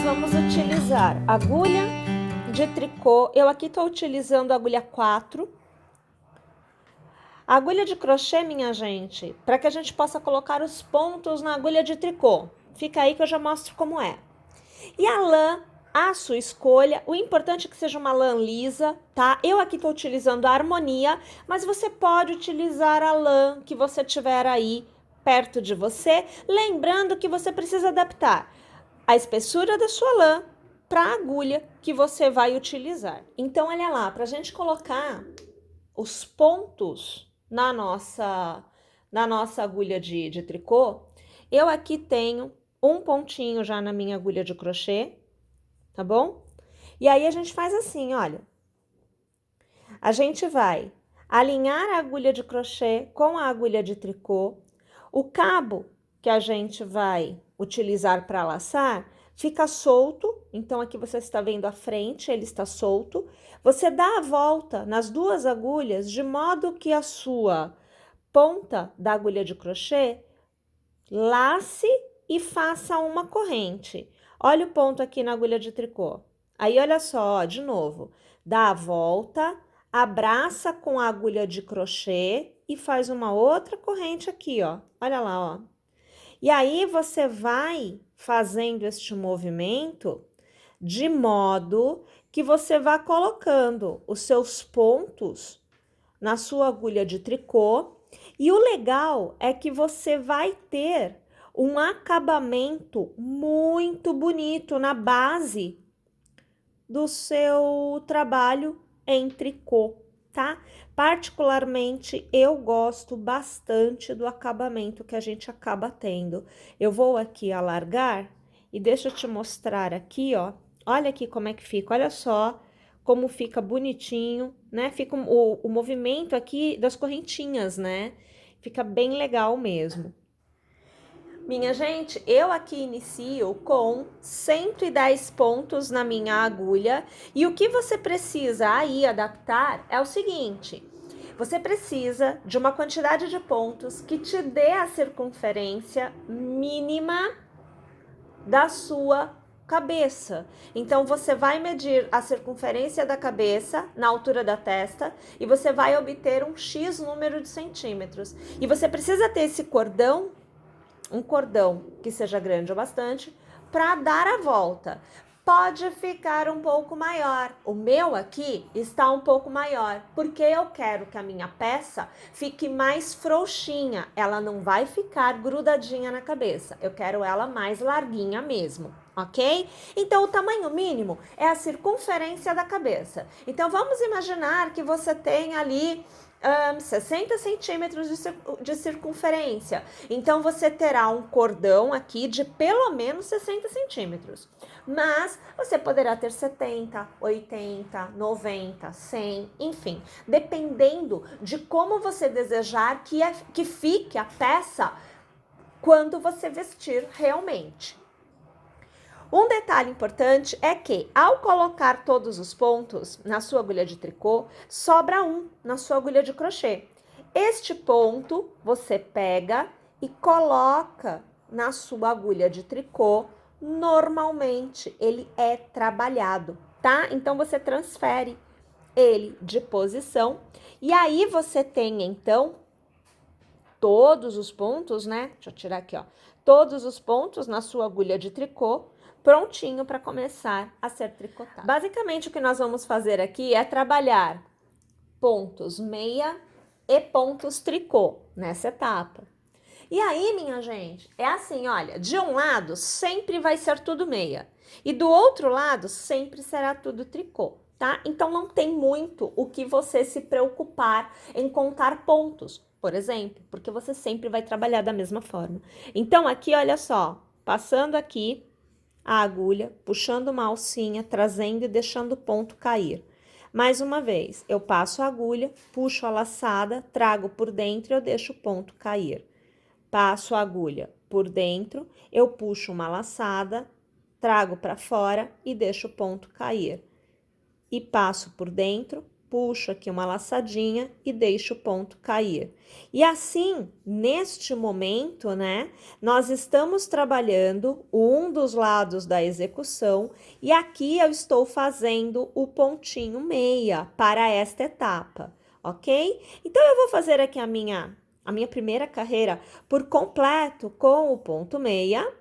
vamos utilizar agulha de tricô. Eu aqui estou utilizando a agulha 4. A agulha de crochê, minha gente, para que a gente possa colocar os pontos na agulha de tricô. Fica aí que eu já mostro como é. E a lã, a sua escolha. O importante é que seja uma lã lisa, tá? Eu aqui estou utilizando a Harmonia, mas você pode utilizar a lã que você tiver aí perto de você. Lembrando que você precisa adaptar a espessura da sua lã para a agulha que você vai utilizar. Então, olha lá, para a gente colocar os pontos na nossa agulha de tricô, eu aqui tenho um pontinho já na minha agulha de crochê, tá bom? E aí a gente faz assim, olha. A gente vai alinhar a agulha de crochê com a agulha de tricô. O cabo que a gente vai utilizar para laçar fica solto, então aqui você está vendo a frente, ele está solto. Você dá a volta nas duas agulhas de modo que a sua ponta da agulha de crochê lace e faça uma corrente. Olha o ponto aqui na agulha de tricô. Aí, olha só, ó, de novo, dá a volta, abraça com a agulha de crochê e faz uma outra corrente aqui, ó. Olha lá, ó. E aí, você vai fazendo este movimento de modo que você vá colocando os seus pontos na sua agulha de tricô. E o legal é que você vai ter um acabamento muito bonito na base do seu trabalho em tricô, tá? Particularmente, eu gosto bastante do acabamento que a gente acaba tendo. Eu vou aqui alargar e deixa eu te mostrar aqui, ó. Olha aqui como é que fica, olha só como fica bonitinho, né? Fica o movimento aqui das correntinhas, né? Fica bem legal mesmo. Minha gente, eu aqui inicio com 110 pontos na minha agulha e o que você precisa aí adaptar é o seguinte: você precisa de uma quantidade de pontos que te dê a circunferência mínima da sua cabeça. Então, você vai medir a circunferência da cabeça na altura da testa e você vai obter um X número de centímetros. E você precisa ter esse cordão, um cordão que seja grande o bastante, para dar a volta. Pode ficar um pouco maior. O meu aqui está um pouco maior, porque eu quero que a minha peça fique mais frouxinha. Ela não vai ficar grudadinha na cabeça. Eu quero ela mais larguinha mesmo, ok? Então, o tamanho mínimo é a circunferência da cabeça. Então, vamos imaginar que você tem ali 60 centímetros de circunferência. Então, você terá um cordão aqui de pelo menos 60 centímetros. Mas você poderá ter 70, 80, 90, 100, enfim. Dependendo de como você desejar que fique a peça quando você vestir realmente. Um detalhe importante é que, ao colocar todos os pontos na sua agulha de tricô, sobra um na sua agulha de crochê. Este ponto você pega e coloca na sua agulha de tricô. Normalmente, ele é trabalhado, tá? Então, você transfere ele de posição. E aí, você tem, então, todos os pontos, né? Deixa eu tirar aqui, ó. Todos os pontos na sua agulha de tricô, prontinho para começar a ser tricotado. Basicamente, o que nós vamos fazer aqui é trabalhar pontos meia e pontos tricô nessa etapa. E aí, minha gente, é assim, olha, de um lado sempre vai ser tudo meia e do outro lado sempre será tudo tricô, tá? Então, não tem muito o que você se preocupar em contar pontos, por exemplo, porque você sempre vai trabalhar da mesma forma. Então, aqui, olha só, passando aqui a agulha, puxando uma alcinha, trazendo e deixando o ponto cair. Mais uma vez, eu passo a agulha, puxo a laçada, trago por dentro e eu deixo o ponto cair. Passo a agulha por dentro, eu puxo uma laçada, trago para fora e deixo o ponto cair. E passo por dentro, puxo aqui uma laçadinha e deixo o ponto cair. E assim, neste momento, né, nós estamos trabalhando um dos lados da execução e aqui eu estou fazendo o pontinho meia para esta etapa, ok? Então, eu vou fazer aqui a minha primeira carreira por completo com o ponto meia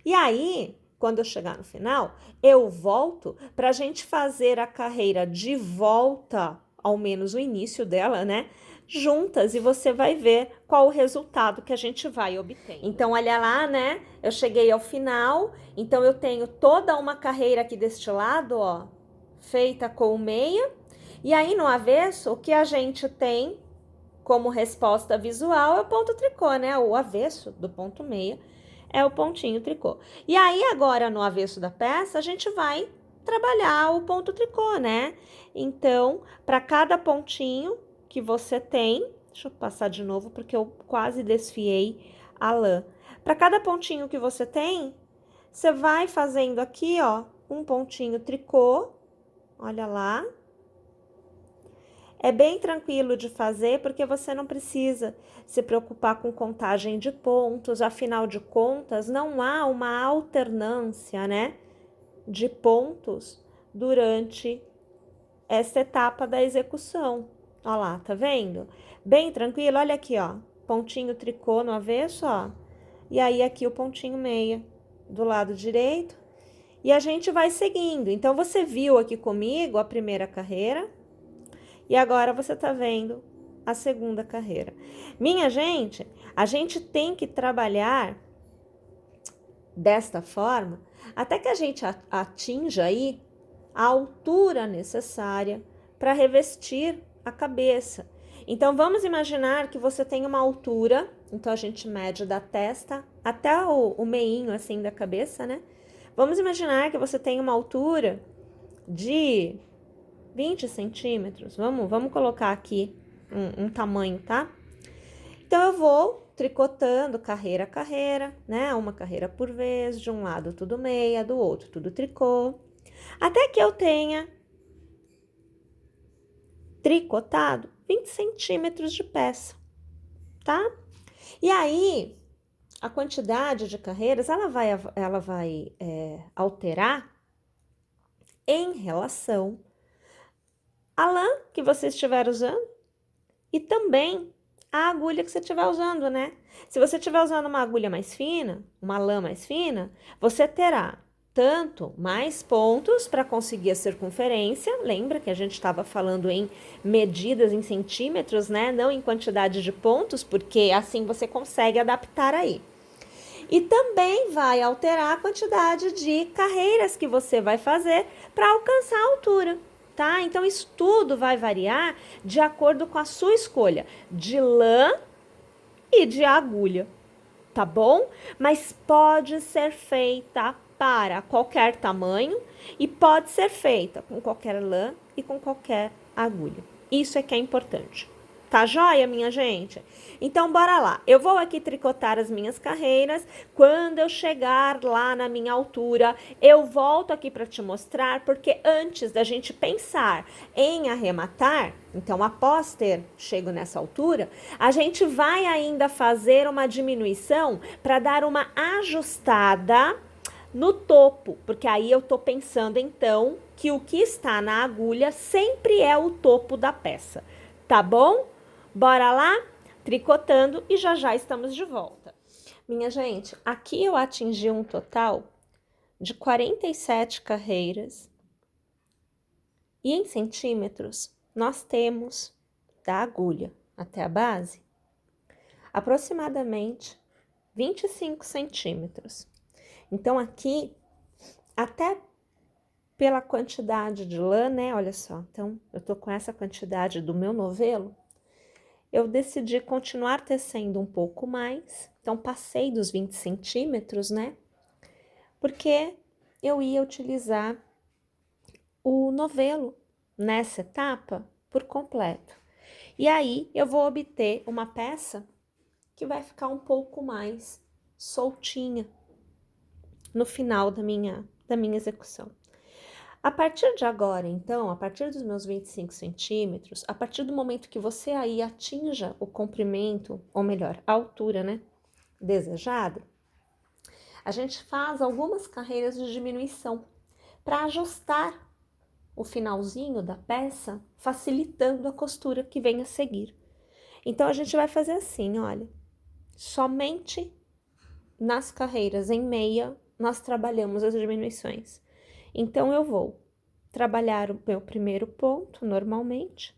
e aí, quando eu chegar no final, eu volto para a gente fazer a carreira de volta, ao menos o início dela, né? Juntas e você vai ver qual o resultado que a gente vai obter. Então, olha lá, né? Eu cheguei ao final, então eu tenho toda uma carreira aqui deste lado, ó, feita com meia. E aí, no avesso, o que a gente tem como resposta visual é o ponto tricô, né? O avesso do ponto meia é o pontinho tricô. E aí, agora, no avesso da peça, a gente vai trabalhar o ponto tricô, né? Então, para cada pontinho que você tem, deixa eu passar de novo, porque eu quase desfiei a lã. Para cada pontinho que você tem, você vai fazendo aqui, ó, um pontinho tricô, olha lá. É bem tranquilo de fazer, porque você não precisa se preocupar com contagem de pontos, afinal de contas, não há uma alternância, né, de pontos durante essa etapa da execução. Olha lá, tá vendo? Bem tranquilo, olha aqui, ó, pontinho tricô no avesso, ó, e aí aqui o pontinho meia do lado direito, e a gente vai seguindo. Então, você viu aqui comigo a primeira carreira, e agora você tá vendo a segunda carreira. Minha gente, a gente tem que trabalhar desta forma até que a gente atinja aí a altura necessária para revestir a cabeça. Então, vamos imaginar que você tem uma altura, então a gente mede da testa até o meinho assim da cabeça, né? Vamos imaginar que você tem uma altura de 20 centímetros, vamos colocar aqui um tamanho, tá? Então, eu vou tricotando carreira a carreira, né? Uma carreira por vez, de um lado tudo meia, do outro tudo tricô, até que eu tenha tricotado 20 centímetros de peça, tá? E aí, a quantidade de carreiras, ela vai alterar em relação à lã que você estiver usando e também a agulha que você estiver usando, né? Se você estiver usando uma agulha mais fina, uma lã mais fina, você terá tanto mais pontos para conseguir a circunferência. Lembra que a gente estava falando em medidas em centímetros, né? Não em quantidade de pontos, porque assim você consegue adaptar aí. E também vai alterar a quantidade de carreiras que você vai fazer para alcançar a altura, tá? Então, isso tudo vai variar de acordo com a sua escolha de lã e de agulha, tá bom? Mas pode ser feita para qualquer tamanho e pode ser feita com qualquer lã e com qualquer agulha. Isso é que é importante. Tá joia, minha gente? Então, bora lá. Eu vou aqui tricotar as minhas carreiras. Quando eu chegar lá na minha altura, eu volto aqui para te mostrar, porque antes da gente pensar em arrematar, então após ter chego nessa altura, a gente vai ainda fazer uma diminuição para dar uma ajustada no topo, porque aí eu tô pensando então que o que está na agulha sempre é o topo da peça, tá bom? Bora lá? Tricotando e já já estamos de volta. Minha gente, aqui eu atingi um total de 47 carreiras e em centímetros nós temos da agulha até a base aproximadamente 25 centímetros. Então, aqui, até pela quantidade de lã, né? Olha só, então, eu tô com essa quantidade do meu novelo, eu decidi continuar tecendo um pouco mais, então passei dos 20 centímetros, né? Porque eu ia utilizar o novelo nessa etapa por completo. E aí, eu vou obter uma peça que vai ficar um pouco mais soltinha no final da minha execução. A partir de agora, então, a partir dos meus 25 centímetros, a partir do momento que você aí atinja o comprimento, ou melhor, a altura, né, desejada, a gente faz algumas carreiras de diminuição para ajustar o finalzinho da peça, facilitando a costura que vem a seguir. Então, a gente vai fazer assim, olha, somente nas carreiras em meia, nós trabalhamos as diminuições. Então, eu vou trabalhar o meu primeiro ponto, normalmente.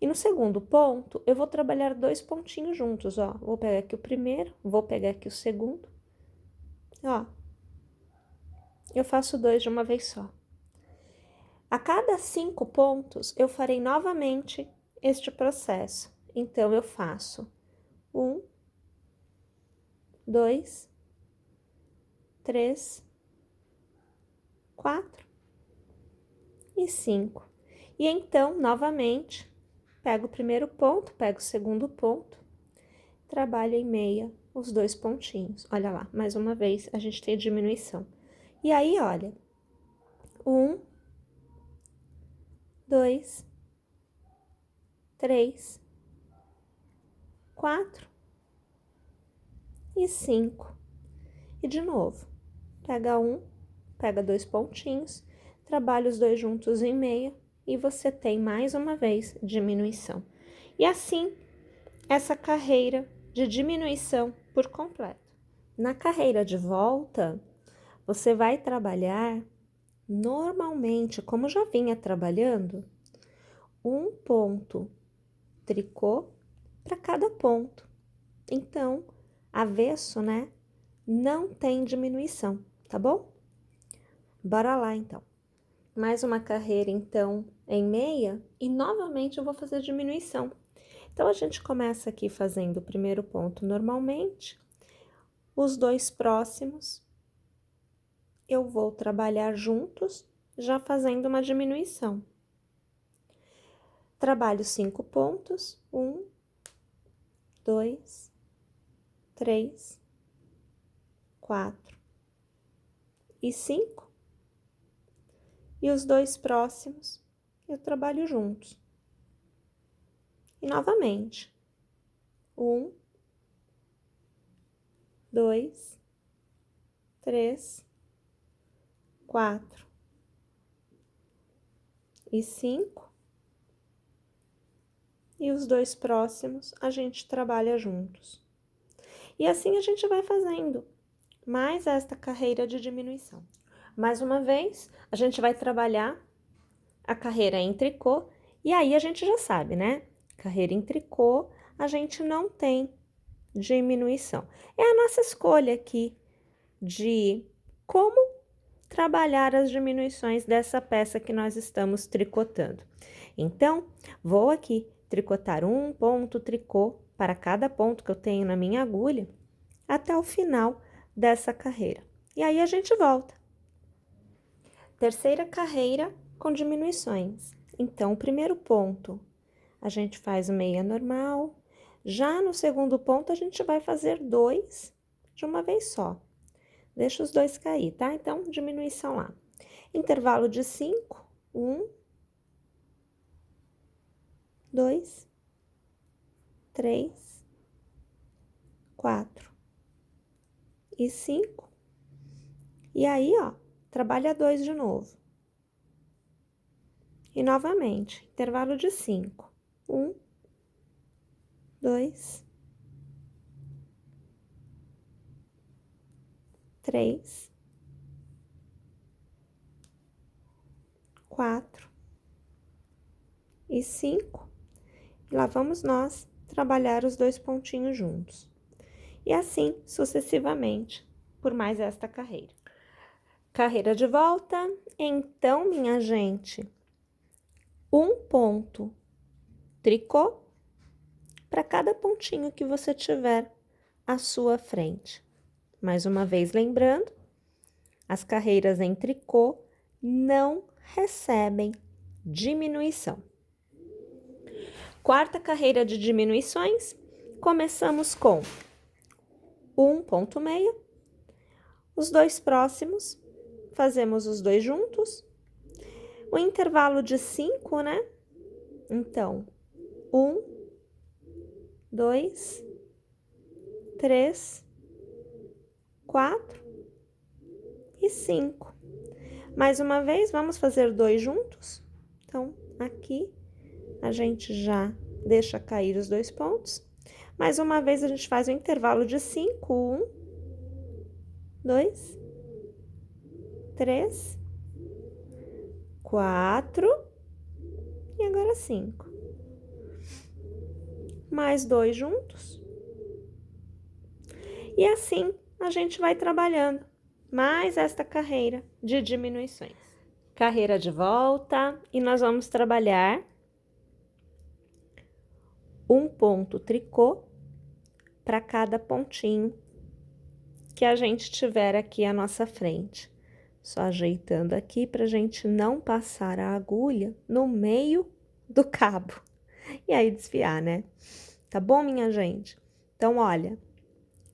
E no segundo ponto, eu vou trabalhar 2 pontinhos juntos, ó. Vou pegar aqui o primeiro, vou pegar aqui o segundo. Ó, eu faço 2 de uma vez só. A cada 5 pontos, eu farei novamente este processo. Então, eu faço 1, 2, 3, 4 e 5. E então, novamente, pego o primeiro ponto, pego o segundo ponto, trabalho em meia os 2 pontinhos. Olha lá, mais uma vez a gente tem a diminuição. E aí, olha, 1, 2, 3, 4 e 5. E de novo, pega 1, pega 2 pontinhos, trabalha os 2 juntos em meia e você tem mais uma vez diminuição. E assim, essa carreira de diminuição por completo. Na carreira de volta, você vai trabalhar normalmente, como já vinha trabalhando, um ponto tricô para cada ponto. Então, avesso, né? Não tem diminuição, tá bom? Bora lá, então. Mais uma carreira, então, em meia, e novamente eu vou fazer diminuição. Então, a gente começa aqui fazendo o primeiro ponto normalmente, os 2 próximos, eu vou trabalhar juntos, já fazendo uma diminuição. Trabalho 5 pontos, 1, 2, 3, 4 e 5. E os 2 próximos, eu trabalho juntos. E novamente, 1, 2, 3, 4 e 5. E os 2 próximos a gente trabalha juntos. E assim a gente vai fazendo mais esta carreira de diminuição. Mais uma vez, a gente vai trabalhar a carreira em tricô, e aí a gente já sabe, né? Carreira em tricô, a gente não tem diminuição. É a nossa escolha aqui de como trabalhar as diminuições dessa peça que nós estamos tricotando. Então, vou aqui tricotar um ponto tricô para cada ponto que eu tenho na minha agulha até o final dessa carreira. E aí a gente volta. Terceira carreira com diminuições. Então, o primeiro ponto, a gente faz meia normal. Já no segundo ponto, a gente vai fazer 2 de uma vez só. Deixa os 2 cair, tá? Então, diminuição lá. Intervalo de 5, 1, 2, 3, 4 e 5. E aí, ó, trabalha 2 de novo. E novamente, intervalo de 5. 1, 2, 3, 4 e 5. E lá vamos nós trabalhar os 2 pontinhos juntos. E assim, sucessivamente, por mais esta carreira. Carreira de volta. Então, minha gente, um ponto tricô para cada pontinho que você tiver à sua frente. Mais uma vez, lembrando, as carreiras em tricô não recebem diminuição. Quarta carreira de diminuições, começamos com um ponto meia, os 2 próximos, fazemos os 2 juntos o intervalo de 5, né? Então, 1, 2, 3, 4 e 5. Mais uma vez, vamos fazer 2 juntos? Então, aqui, a gente já deixa cair os 2 pontos. Mais uma vez, a gente faz o intervalo de 5. 1, 2, 3, 4 e agora 5. Mais 2 juntos. E assim, a gente vai trabalhando mais esta carreira de diminuições. Carreira de volta e nós vamos trabalhar um ponto tricô para cada pontinho que a gente tiver aqui à nossa frente. Só ajeitando aqui para a gente não passar a agulha no meio do cabo. E aí desfiar, né? Tá bom, minha gente? Então, olha,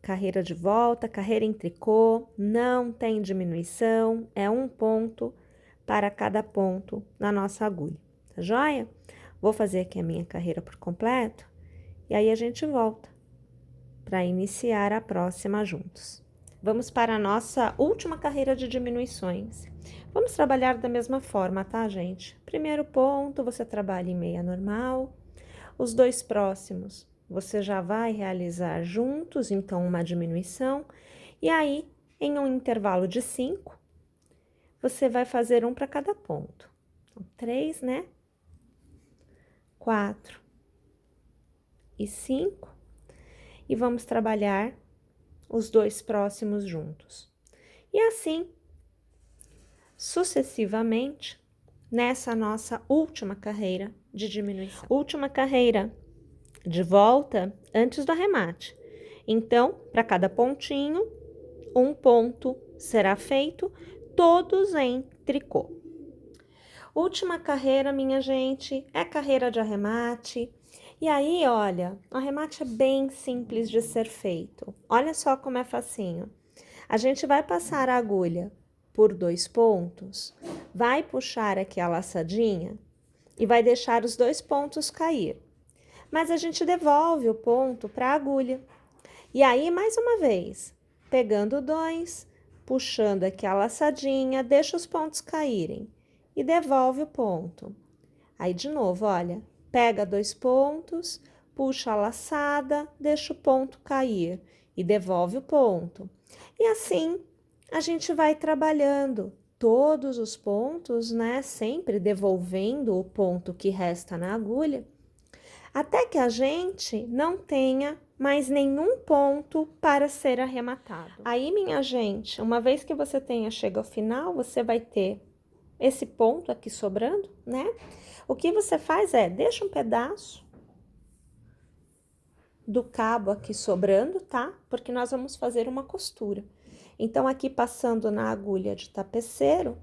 carreira de volta, carreira em tricô, não tem diminuição, é um ponto para cada ponto na nossa agulha, tá joia? Vou fazer aqui a minha carreira por completo e aí a gente volta para iniciar a próxima juntos. Vamos para a nossa última carreira de diminuições. Vamos trabalhar da mesma forma, tá, gente? Primeiro ponto, você trabalha em meia normal. Os 2 próximos, você já vai realizar juntos, então, uma diminuição. E aí, em um intervalo de 5, você vai fazer um para cada ponto. Então, 3, né? 4 e 5. E vamos trabalhar os 2 próximos juntos. E assim, sucessivamente, nessa nossa última carreira de diminuição. Última carreira de volta antes do arremate. Então, para cada pontinho, um ponto será feito, todos em tricô. Última carreira, minha gente, é carreira de arremate. E aí, olha, o arremate é bem simples de ser feito. Olha só como é facinho. A gente vai passar a agulha por 2 pontos, vai puxar aqui a laçadinha e vai deixar os 2 pontos cair. Mas a gente devolve o ponto para a agulha. E aí, mais uma vez, pegando 2, puxando aqui a laçadinha, deixa os pontos caírem e devolve o ponto. Aí, de novo, olha, pega 2 pontos, puxa a laçada, deixa o ponto cair e devolve o ponto. E assim, a gente vai trabalhando todos os pontos, né? Sempre devolvendo o ponto que resta na agulha, até que a gente não tenha mais nenhum ponto para ser arrematado. Aí, minha gente, uma vez que você chega ao final, você vai ter esse ponto aqui sobrando, né? O que você faz é, deixa um pedaço do cabo aqui sobrando, tá? Porque nós vamos fazer uma costura. Então, aqui passando na agulha de tapeceiro,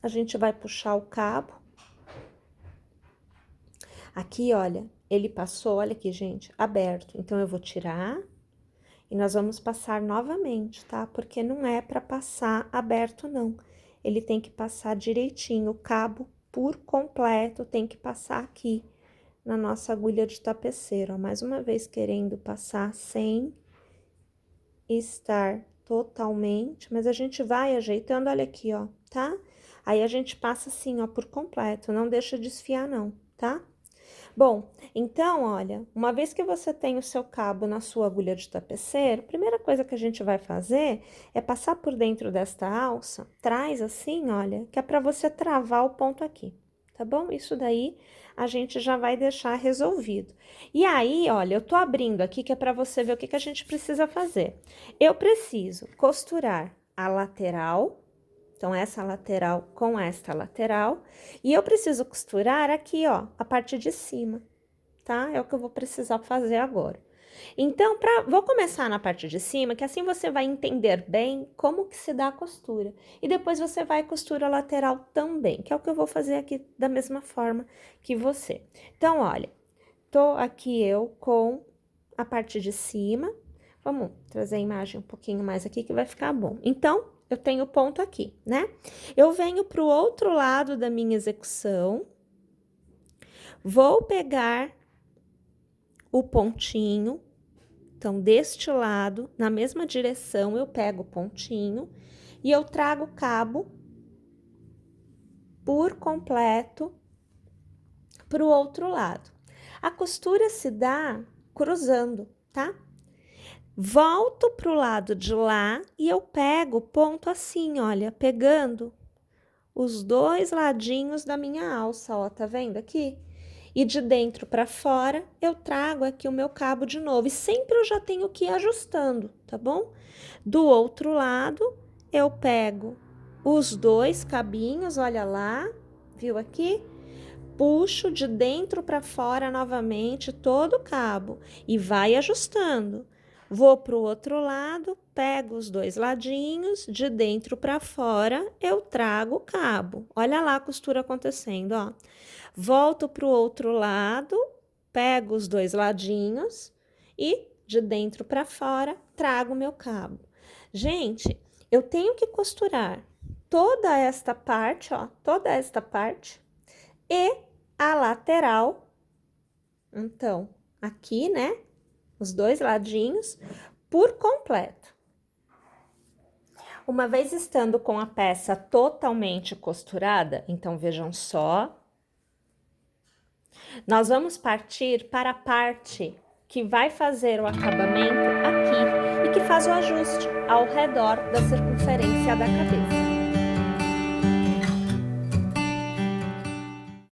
a gente vai puxar o cabo. Aqui, olha, ele passou, olha aqui, gente, aberto. Então, eu vou tirar e nós vamos passar novamente, tá? Porque não é para passar aberto, não. Ele tem que passar direitinho, o cabo por completo tem que passar aqui na nossa agulha de tapeceiro, ó. Mais uma vez, querendo passar sem estar totalmente, mas a gente vai ajeitando, olha aqui, ó, tá? Aí, a gente passa assim, ó, por completo, não deixa desfiar, não, tá? Bom, então, olha, uma vez que você tem o seu cabo na sua agulha de tapeceiro, a primeira coisa que a gente vai fazer é passar por dentro desta alça, traz assim, olha, que é para você travar o ponto aqui, tá bom? Isso daí a gente já vai deixar resolvido. E aí, olha, eu tô abrindo aqui que é para você ver o que que a gente precisa fazer. Eu preciso costurar a lateral. Então, essa lateral com esta lateral. E eu preciso costurar aqui, ó, a parte de cima, tá? É o que eu vou precisar fazer agora. Então, vou começar na parte de cima, que assim você vai entender bem como que se dá a costura. E depois você vai costura a lateral também, que é o que eu vou fazer aqui da mesma forma que você. Então, olha, tô aqui eu com a parte de cima. Vamos trazer a imagem um pouquinho mais aqui que vai ficar bom. Então, eu tenho ponto aqui, né? Eu venho para o outro lado da minha execução, vou pegar o pontinho, então, deste lado, na mesma direção, eu pego o pontinho e eu trago o cabo por completo para o outro lado. A costura se dá cruzando, tá? Volto pro lado de lá e eu pego o ponto assim, olha, pegando os dois ladinhos da minha alça, ó, tá vendo aqui? E de dentro para fora, eu trago aqui o meu cabo de novo. E sempre eu já tenho que ir ajustando, tá bom? Do outro lado, eu pego os dois cabinhos, olha lá, viu aqui? Puxo de dentro para fora novamente todo o cabo e vai ajustando. Vou para o outro lado, pego os dois ladinhos, de dentro para fora, eu trago o cabo. Olha lá a costura acontecendo, ó. Volto para o outro lado, pego os dois ladinhos e de dentro para fora, trago o meu cabo. Gente, eu tenho que costurar toda esta parte, ó, toda esta parte e a lateral. Então, aqui, né, os dois ladinhos por completo. Uma vez estando com a peça totalmente costurada, então vejam só, nós vamos partir para a parte que vai fazer o acabamento aqui e que faz o ajuste ao redor da circunferência da cabeça.